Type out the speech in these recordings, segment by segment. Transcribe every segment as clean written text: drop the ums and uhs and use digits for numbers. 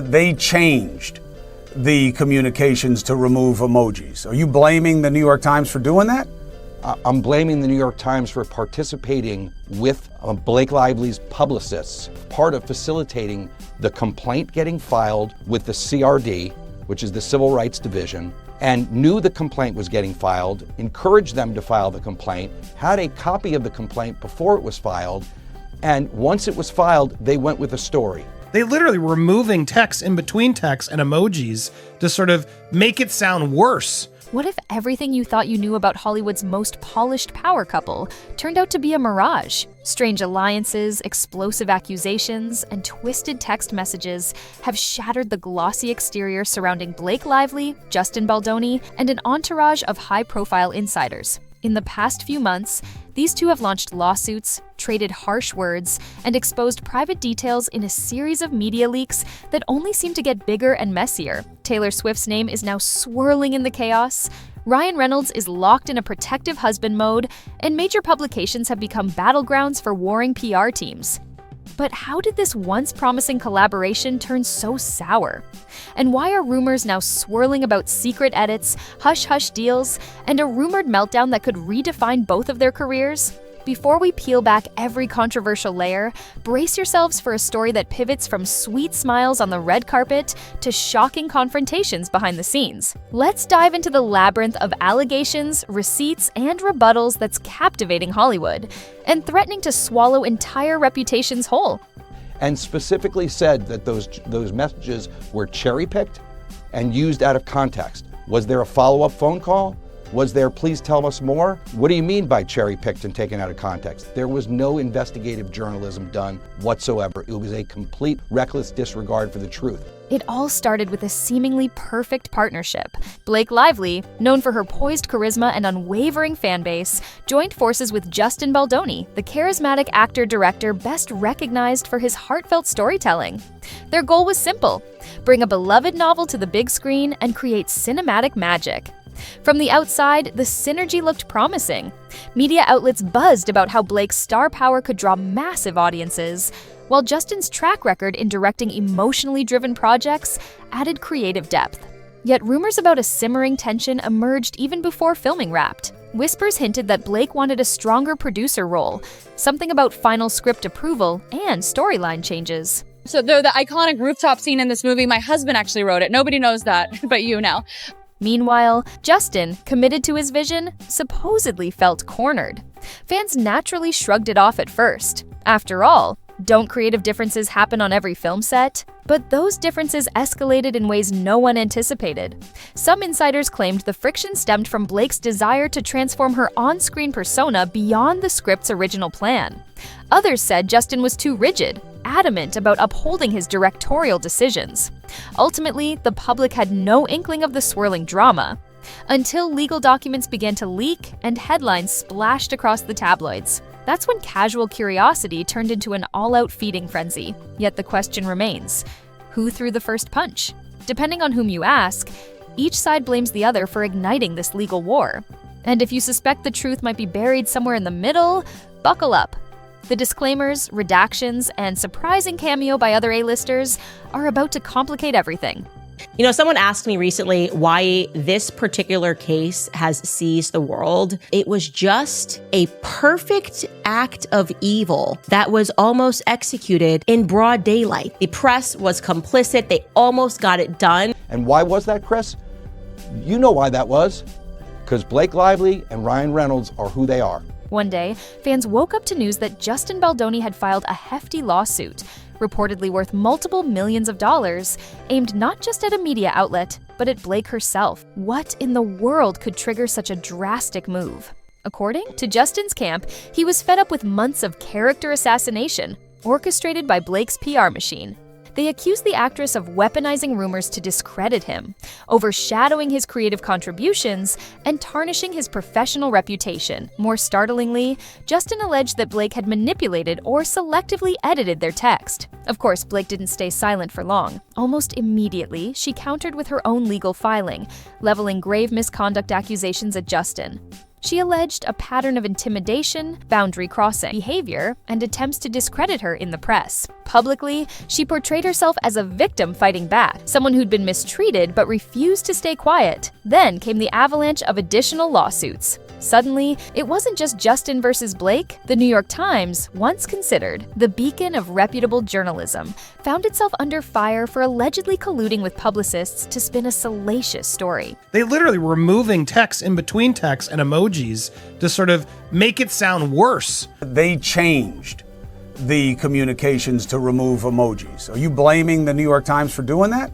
They changed the communications to remove emojis. Are you blaming the New York Times for doing that? I'm blaming the New York Times for participating with Blake Lively's publicists, part of facilitating the complaint getting filed with the CRD, which is the Civil Rights Division, and knew the complaint was getting filed, encouraged them to file the complaint, had a copy of the complaint before it was filed, and once it was filed, they went with a story. They literally were removing text in between text and emojis to sort of make it sound worse. What if everything you thought you knew about Hollywood's most polished power couple turned out to be a mirage? Strange alliances, explosive accusations, and twisted text messages have shattered the glossy exterior surrounding Blake Lively, Justin Baldoni, and an entourage of high-profile insiders. In the past few months, these two have launched lawsuits, traded harsh words, and exposed private details in a series of media leaks that only seem to get bigger and messier. Taylor Swift's name is now swirling in the chaos, Ryan Reynolds is locked in a protective husband mode, and major publications have become battlegrounds for warring PR teams. But how did this once promising collaboration turn so sour? And why are rumors now swirling about secret edits, hush-hush deals, and a rumored meltdown that could redefine both of their careers? Before we peel back every controversial layer, brace yourselves for a story that pivots from sweet smiles on the red carpet to shocking confrontations behind the scenes. Let's dive into the labyrinth of allegations, receipts, and rebuttals that's captivating Hollywood and threatening to swallow entire reputations whole. And specifically said that those messages were cherry-picked and used out of context. Was there a follow-up phone call? Was there, please tell us more? What do you mean by cherry-picked and taken out of context? There was no investigative journalism done whatsoever. It was a complete reckless disregard for the truth. It all started with a seemingly perfect partnership. Blake Lively, known for her poised charisma and unwavering fan base, joined forces with Justin Baldoni, the charismatic actor-director best recognized for his heartfelt storytelling. Their goal was simple: bring a beloved novel to the big screen and create cinematic magic. From the outside, the synergy looked promising. Media outlets buzzed about how Blake's star power could draw massive audiences, while Justin's track record in directing emotionally driven projects added creative depth. Yet rumors about a simmering tension emerged even before filming wrapped. Whispers hinted that Blake wanted a stronger producer role, something about final script approval and storyline changes. So the iconic rooftop scene in this movie, my husband actually wrote it. Nobody knows that, but you now. Meanwhile, Justin, committed to his vision, supposedly felt cornered. Fans naturally shrugged it off at first. After all, don't creative differences happen on every film set? But those differences escalated in ways no one anticipated. Some insiders claimed the friction stemmed from Blake's desire to transform her on-screen persona beyond the script's original plan. Others said Justin was too rigid, adamant about upholding his directorial decisions. Ultimately, the public had no inkling of the swirling drama, until legal documents began to leak and headlines splashed across the tabloids. That's when casual curiosity turned into an all-out feeding frenzy. Yet the question remains: who threw the first punch? Depending on whom you ask, each side blames the other for igniting this legal war. And if you suspect the truth might be buried somewhere in the middle, buckle up. The disclaimers, redactions, and surprising cameo by other A-listers are about to complicate everything. You know, someone asked me recently why this particular case has seized the world. It was just a perfect act of evil that was almost executed in broad daylight. The press was complicit. They almost got it done. And why was that, Chris? You know why that was. Because Blake Lively and Ryan Reynolds are who they are. One day, fans woke up to news that Justin Baldoni had filed a hefty lawsuit, reportedly worth multiple millions of dollars, aimed not just at a media outlet, but at Blake herself. What in the world could trigger such a drastic move? According to Justin's camp, he was fed up with months of character assassination, orchestrated by Blake's PR machine. They accused the actress of weaponizing rumors to discredit him, overshadowing his creative contributions, and tarnishing his professional reputation. More startlingly, Justin alleged that Blake had manipulated or selectively edited their text. Of course, Blake didn't stay silent for long. Almost immediately, she countered with her own legal filing, leveling grave misconduct accusations at Justin. She alleged a pattern of intimidation, boundary-crossing behavior, and attempts to discredit her in the press. Publicly, she portrayed herself as a victim fighting back, someone who'd been mistreated but refused to stay quiet. Then came the avalanche of additional lawsuits. Suddenly, it wasn't just Justin versus Blake. The New York Times, once considered the beacon of reputable journalism, found itself under fire for allegedly colluding with publicists to spin a salacious story. They literally were removing text in between text and emojis to sort of make it sound worse. They changed the communications to remove emojis. Are you blaming the New York Times for doing that?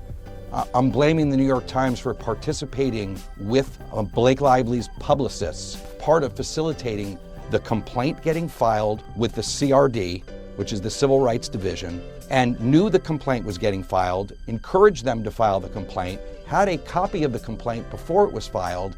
I'm blaming the New York Times for participating with Blake Lively's publicists, part of facilitating the complaint getting filed with the CRD, which is the Civil Rights Division, and knew the complaint was getting filed, encouraged them to file the complaint, had a copy of the complaint before it was filed,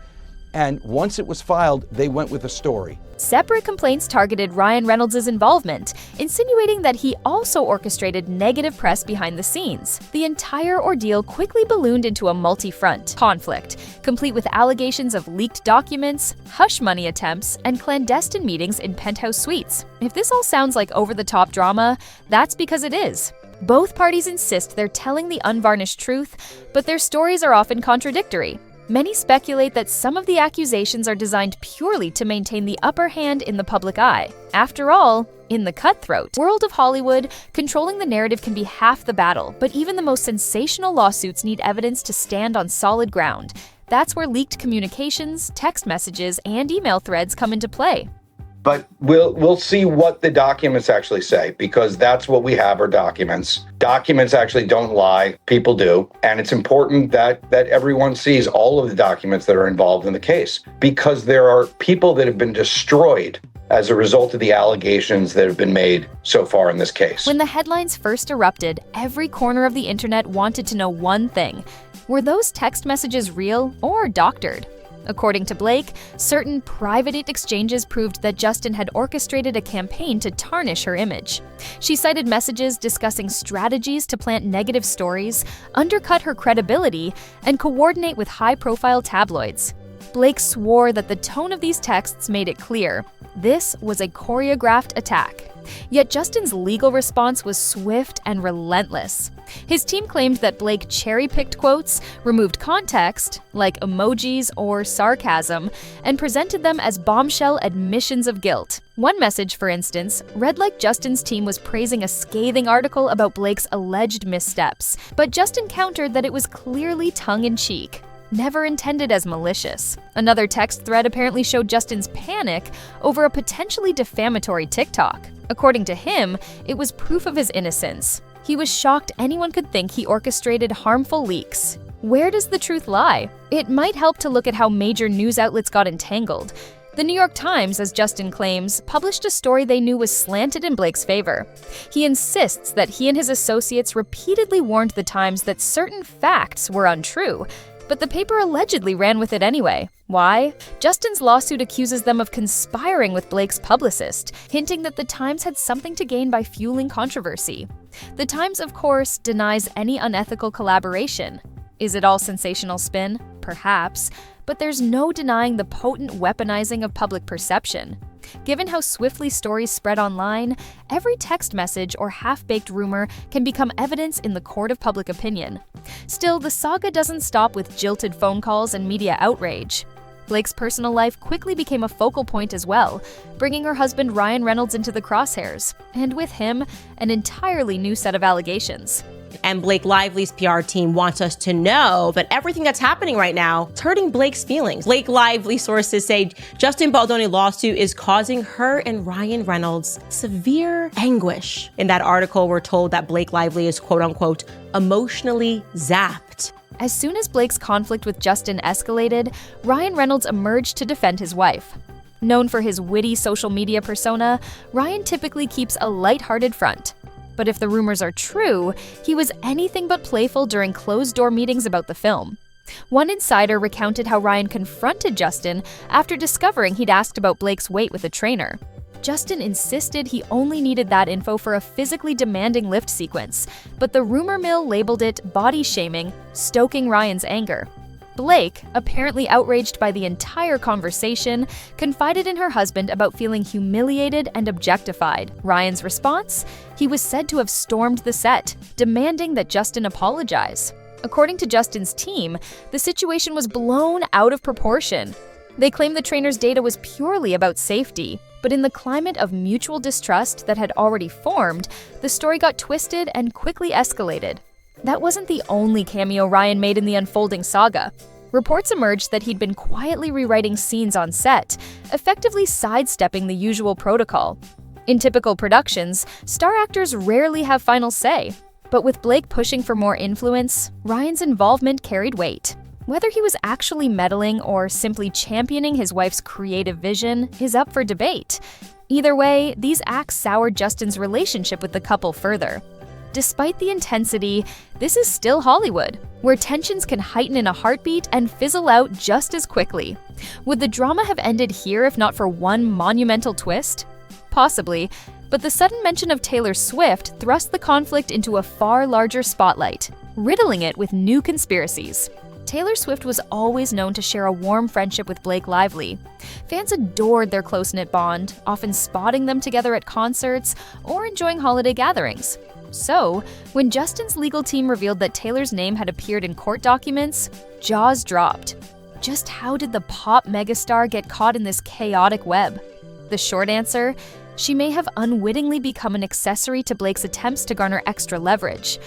and once it was filed, they went with a story. Separate complaints targeted Ryan Reynolds' involvement, insinuating that he also orchestrated negative press behind the scenes. The entire ordeal quickly ballooned into a multi-front conflict, complete with allegations of leaked documents, hush money attempts, and clandestine meetings in penthouse suites. If this all sounds like over-the-top drama, that's because it is. Both parties insist they're telling the unvarnished truth, but their stories are often contradictory. Many speculate that some of the accusations are designed purely to maintain the upper hand in the public eye. After all, in the cutthroat world of Hollywood, controlling the narrative can be half the battle, but even the most sensational lawsuits need evidence to stand on solid ground. That's where leaked communications, text messages, and email threads come into play. But we'll see what the documents actually say, because that's what we have are documents. Documents actually don't lie. People do. And it's important that everyone sees all of the documents that are involved in the case, because there are people that have been destroyed as a result of the allegations that have been made so far in this case. When the headlines first erupted, every corner of the internet wanted to know one thing. Were those text messages real or doctored? According to Blake, certain private exchanges proved that Justin had orchestrated a campaign to tarnish her image. She cited messages discussing strategies to plant negative stories, undercut her credibility, and coordinate with high-profile tabloids. Blake swore that the tone of these texts made it clear this was a choreographed attack. Yet Justin's legal response was swift and relentless. His team claimed that Blake cherry-picked quotes, removed context, like emojis or sarcasm, and presented them as bombshell admissions of guilt. One message, for instance, read like Justin's team was praising a scathing article about Blake's alleged missteps, but Justin countered that it was clearly tongue-in-cheek, never intended as malicious. Another text thread apparently showed Justin's panic over a potentially defamatory TikTok. According to him, it was proof of his innocence. He was shocked anyone could think he orchestrated harmful leaks. Where does the truth lie? It might help to look at how major news outlets got entangled. The New York Times, as Justin claims, published a story they knew was slanted in Blake's favor. He insists that he and his associates repeatedly warned the Times that certain facts were untrue, but the paper allegedly ran with it anyway. Why? Justin's lawsuit accuses them of conspiring with Blake's publicist, hinting that the Times had something to gain by fueling controversy. The Times, of course, denies any unethical collaboration. Is it all sensational spin? Perhaps. But there's no denying the potent weaponizing of public perception. Given how swiftly stories spread online, every text message or half-baked rumor can become evidence in the court of public opinion. Still, the saga doesn't stop with jilted phone calls and media outrage. Blake's personal life quickly became a focal point as well, bringing her husband Ryan Reynolds into the crosshairs, and with him, an entirely new set of allegations. And Blake Lively's PR team wants us to know that everything that's happening right now is hurting Blake's feelings. Blake Lively sources say Justin Baldoni lawsuit is causing her and Ryan Reynolds severe anguish. In that article, we're told that Blake Lively is quote unquote emotionally zapped. As soon as Blake's conflict with Justin escalated, Ryan Reynolds emerged to defend his wife. Known for his witty social media persona, Ryan typically keeps a lighthearted front. But if the rumors are true, he was anything but playful during closed-door meetings about the film. One insider recounted how Ryan confronted Justin after discovering he'd asked about Blake's weight with a trainer. Justin insisted he only needed that info for a physically demanding lift sequence, but the rumor mill labeled it body shaming, stoking Ryan's anger. Blake, apparently outraged by the entire conversation, confided in her husband about feeling humiliated and objectified. Ryan's response? He was said to have stormed the set, demanding that Justin apologize. According to Justin's team, the situation was blown out of proportion. They claim the trainer's data was purely about safety, but in the climate of mutual distrust that had already formed, the story got twisted and quickly escalated. That wasn't the only cameo Ryan made in the unfolding saga. Reports emerged that he'd been quietly rewriting scenes on set, effectively sidestepping the usual protocol. In typical productions, star actors rarely have final say, but with Blake pushing for more influence, Ryan's involvement carried weight. Whether he was actually meddling or simply championing his wife's creative vision is up for debate. Either way, these acts soured Justin's relationship with the couple further. Despite the intensity, this is still Hollywood, where tensions can heighten in a heartbeat and fizzle out just as quickly. Would the drama have ended here if not for one monumental twist? Possibly, but the sudden mention of Taylor Swift thrust the conflict into a far larger spotlight, riddling it with new conspiracies. Taylor Swift was always known to share a warm friendship with Blake Lively. Fans adored their close-knit bond, often spotting them together at concerts or enjoying holiday gatherings. So, when Justin's legal team revealed that Taylor's name had appeared in court documents, jaws dropped. Just how did the pop megastar get caught in this chaotic web? The short answer? She may have unwittingly become an accessory to Blake's attempts to garner extra leverage.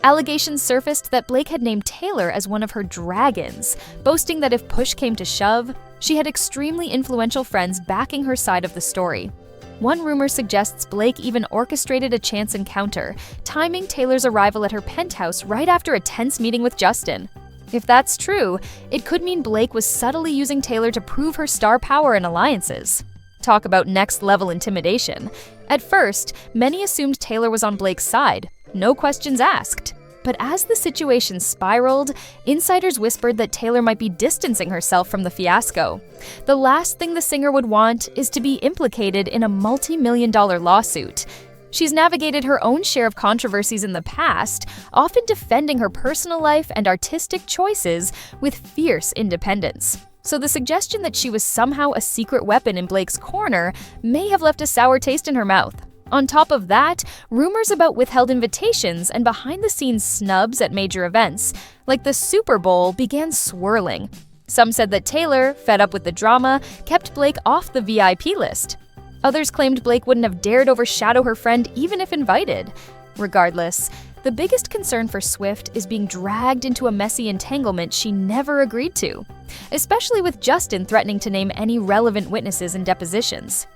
Allegations surfaced that Blake had named Taylor as one of her dragons, boasting that if push came to shove, she had extremely influential friends backing her side of the story. One rumor suggests Blake even orchestrated a chance encounter, timing Taylor's arrival at her penthouse right after a tense meeting with Justin. If that's true, it could mean Blake was subtly using Taylor to prove her star power in alliances. Talk about next-level intimidation. At first, many assumed Taylor was on Blake's side, no questions asked. But as the situation spiraled, insiders whispered that Taylor might be distancing herself from the fiasco. The last thing the singer would want is to be implicated in a multi-million-dollar lawsuit. She's navigated her own share of controversies in the past, often defending her personal life and artistic choices with fierce independence. So the suggestion that she was somehow a secret weapon in Blake's corner may have left a sour taste in her mouth. On top of that, rumors about withheld invitations and behind-the-scenes snubs at major events, like the Super Bowl, began swirling. Some said that Taylor, fed up with the drama, kept Blake off the VIP list. Others claimed Blake wouldn't have dared overshadow her friend even if invited. Regardless, the biggest concern for Swift is being dragged into a messy entanglement she never agreed to, especially with Justin threatening to name any relevant witnesses in depositions.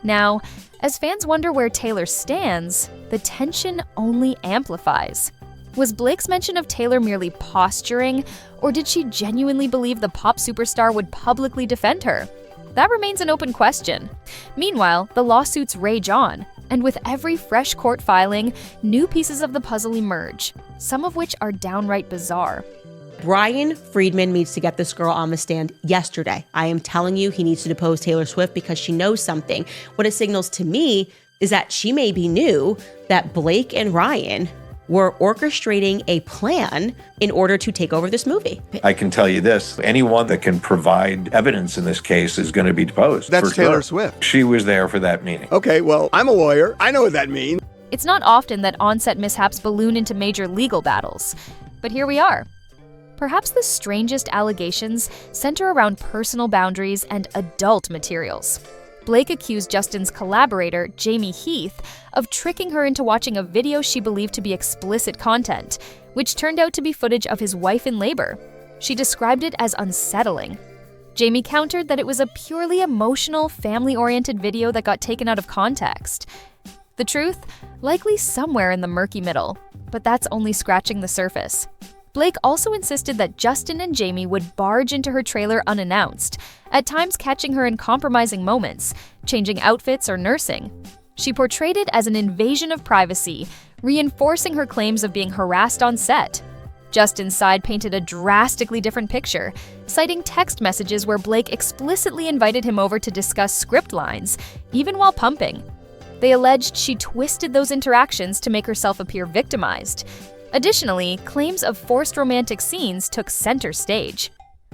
Now, as fans wonder where Taylor stands, the tension only amplifies. Was Blake's mention of Taylor merely posturing, or did she genuinely believe the pop superstar would publicly defend her? That remains an open question. Meanwhile, the lawsuits rage on, and with every fresh court filing, new pieces of the puzzle emerge, some of which are downright bizarre. Brian Friedman needs to get this girl on the stand yesterday. I am telling you, he needs to depose Taylor Swift because she knows something. What it signals to me is that she maybe knew that Blake and Ryan were orchestrating a plan in order to take over this movie. I can tell you this, anyone that can provide evidence in this case is going to be deposed. That's for Taylor sure. Swift. She was there for that meeting. Okay, well, I'm a lawyer. I know what that means. It's not often that on-set mishaps balloon into major legal battles, but here we are. Perhaps the strangest allegations center around personal boundaries and adult materials. Blake accused Justin's collaborator, Jamie Heath, of tricking her into watching a video she believed to be explicit content, which turned out to be footage of his wife in labor. She described it as unsettling. Jamie countered that it was a purely emotional, family-oriented video that got taken out of context. The truth? Likely somewhere in the murky middle, but that's only scratching the surface. Blake also insisted that Justin and Jamie would barge into her trailer unannounced, at times catching her in compromising moments, changing outfits or nursing. She portrayed it as an invasion of privacy, reinforcing her claims of being harassed on set. Justin's side painted a drastically different picture, citing text messages where Blake explicitly invited him over to discuss script lines, even while pumping. They alleged she twisted those interactions to make herself appear victimized. Additionally, claims of forced romantic scenes took center stage.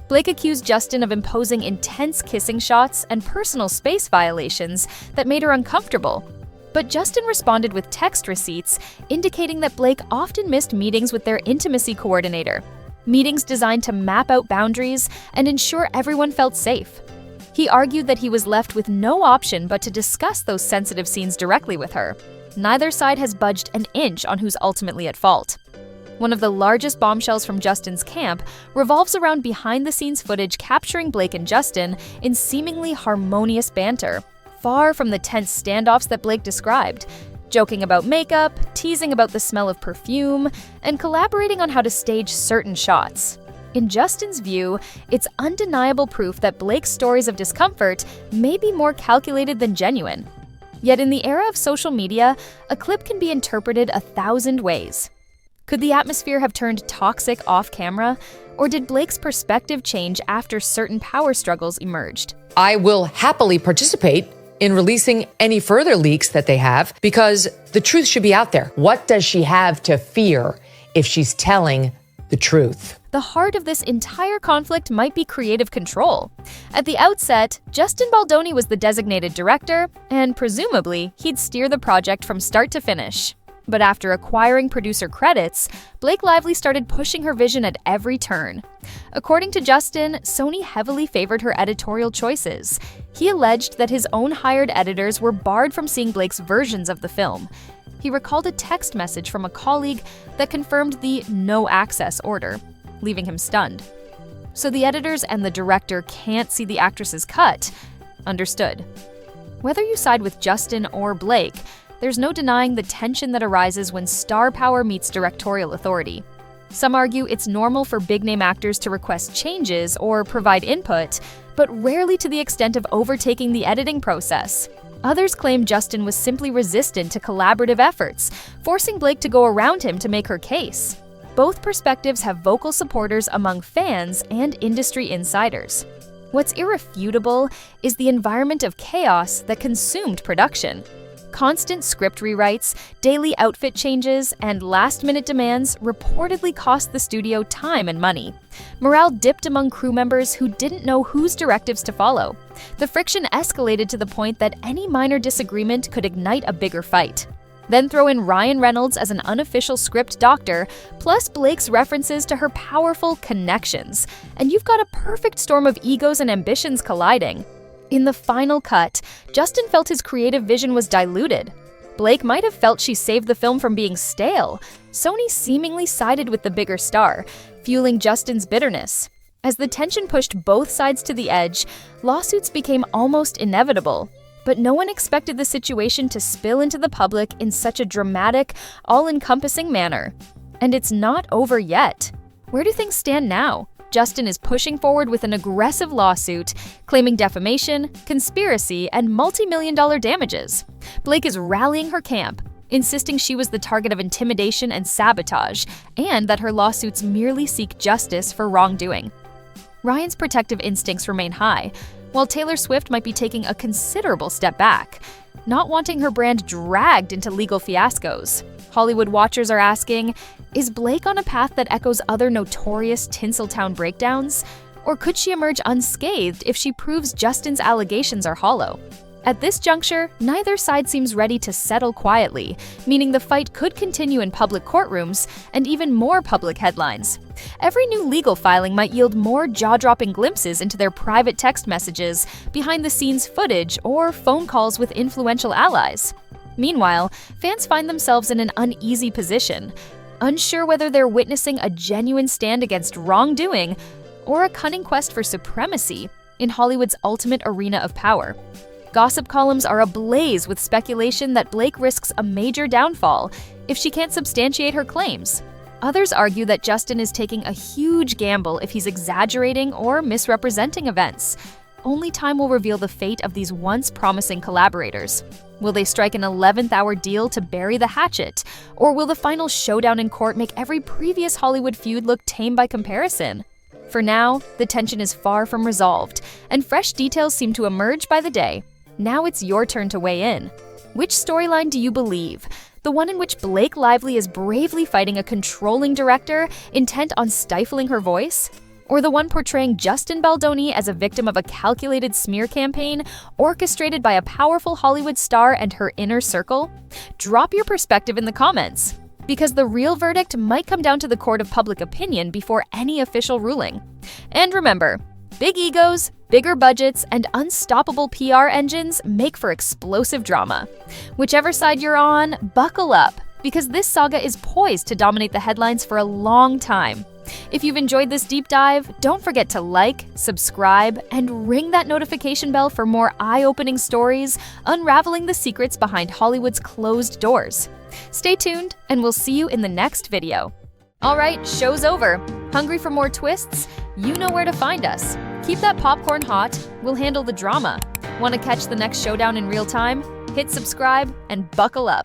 Blake accused Justin of imposing intense kissing shots and personal space violations that made her uncomfortable. But Justin responded with text receipts indicating that Blake often missed meetings with their intimacy coordinator, meetings designed to map out boundaries and ensure everyone felt safe. He argued that he was left with no option but to discuss those sensitive scenes directly with her. Neither side has budged an inch on who's ultimately at fault. One of the largest bombshells from Justin's camp revolves around behind-the-scenes footage capturing Blake and Justin in seemingly harmonious banter, far from the tense standoffs that Blake described, joking about makeup, teasing about the smell of perfume, and collaborating on how to stage certain shots. In Justin's view, it's undeniable proof that Blake's stories of discomfort may be more calculated than genuine. Yet in the era of social media, a clip can be interpreted 1,000 ways. Could the atmosphere have turned toxic off-camera, or did Blake's perspective change after certain power struggles emerged? I will happily participate in releasing any further leaks that they have because the truth should be out there. What does she have to fear if she's telling the truth? The heart of this entire conflict might be creative control. At the outset, Justin Baldoni was the designated director, and presumably, he'd steer the project from start to finish. But after acquiring producer credits, Blake Lively started pushing her vision at every turn. According to Justin, Sony heavily favored her editorial choices. He alleged that his own hired editors were barred from seeing Blake's versions of the film. He recalled a text message from a colleague that confirmed the no access order, leaving him stunned. So the editors and the director can't see the actress's cut. Understood. Whether you side with Justin or Blake, there's no denying the tension that arises when star power meets directorial authority. Some argue it's normal for big-name actors to request changes or provide input, but rarely to the extent of overtaking the editing process. Others claim Justin was simply resistant to collaborative efforts, forcing Blake to go around him to make her case. Both perspectives have vocal supporters among fans and industry insiders. What's irrefutable is the environment of chaos that consumed production. Constant script rewrites, daily outfit changes, and last-minute demands reportedly cost the studio time and money. Morale dipped among crew members who didn't know whose directives to follow. The friction escalated to the point that any minor disagreement could ignite a bigger fight. Then throw in Ryan Reynolds as an unofficial script doctor, plus Blake's references to her powerful connections, and you've got a perfect storm of egos and ambitions colliding. In the final cut, Justin felt his creative vision was diluted. Blake might have felt she saved the film from being stale. Sony seemingly sided with the bigger star, fueling Justin's bitterness. As the tension pushed both sides to the edge, lawsuits became almost inevitable. But no one expected the situation to spill into the public in such a dramatic, all-encompassing manner. And it's not over yet. Where do things stand now? Justin is pushing forward with an aggressive lawsuit, claiming defamation, conspiracy, and multi-million-dollar damages. Blake is rallying her camp, insisting she was the target of intimidation and sabotage, and that her lawsuits merely seek justice for wrongdoing. Ryan's protective instincts remain high, while Taylor Swift might be taking a considerable step back, not wanting her brand dragged into legal fiascos. Hollywood watchers are asking, is Blake on a path that echoes other notorious Tinseltown breakdowns? Or could she emerge unscathed if she proves Justin's allegations are hollow? At this juncture, neither side seems ready to settle quietly, meaning the fight could continue in public courtrooms and even more public headlines. Every new legal filing might yield more jaw-dropping glimpses into their private text messages, behind-the-scenes footage, or phone calls with influential allies. Meanwhile, fans find themselves in an uneasy position, unsure whether they're witnessing a genuine stand against wrongdoing or a cunning quest for supremacy in Hollywood's ultimate arena of power. Gossip columns are ablaze with speculation that Blake risks a major downfall if she can't substantiate her claims. Others argue that Justin is taking a huge gamble if he's exaggerating or misrepresenting events. Only time will reveal the fate of these once promising collaborators. Will they strike an 11th-hour deal to bury the hatchet? Or will the final showdown in court make every previous Hollywood feud look tame by comparison? For now, the tension is far from resolved, and fresh details seem to emerge by the day. Now it's your turn to weigh in. Which storyline do you believe? The one in which Blake Lively is bravely fighting a controlling director intent on stifling her voice? Or the one portraying Justin Baldoni as a victim of a calculated smear campaign orchestrated by a powerful Hollywood star and her inner circle? Drop your perspective in the comments, because the real verdict might come down to the court of public opinion before any official ruling. And remember, big egos, bigger budgets, and unstoppable PR engines make for explosive drama. Whichever side you're on, buckle up, because this saga is poised to dominate the headlines for a long time. If you've enjoyed this deep dive, don't forget to like, subscribe, and ring that notification bell for more eye-opening stories unraveling the secrets behind Hollywood's closed doors. Stay tuned, and we'll see you in the next video. All right, show's over. Hungry for more twists? You know where to find us. Keep that popcorn hot. We'll handle the drama. Want to catch the next showdown in real time? Hit subscribe and buckle up.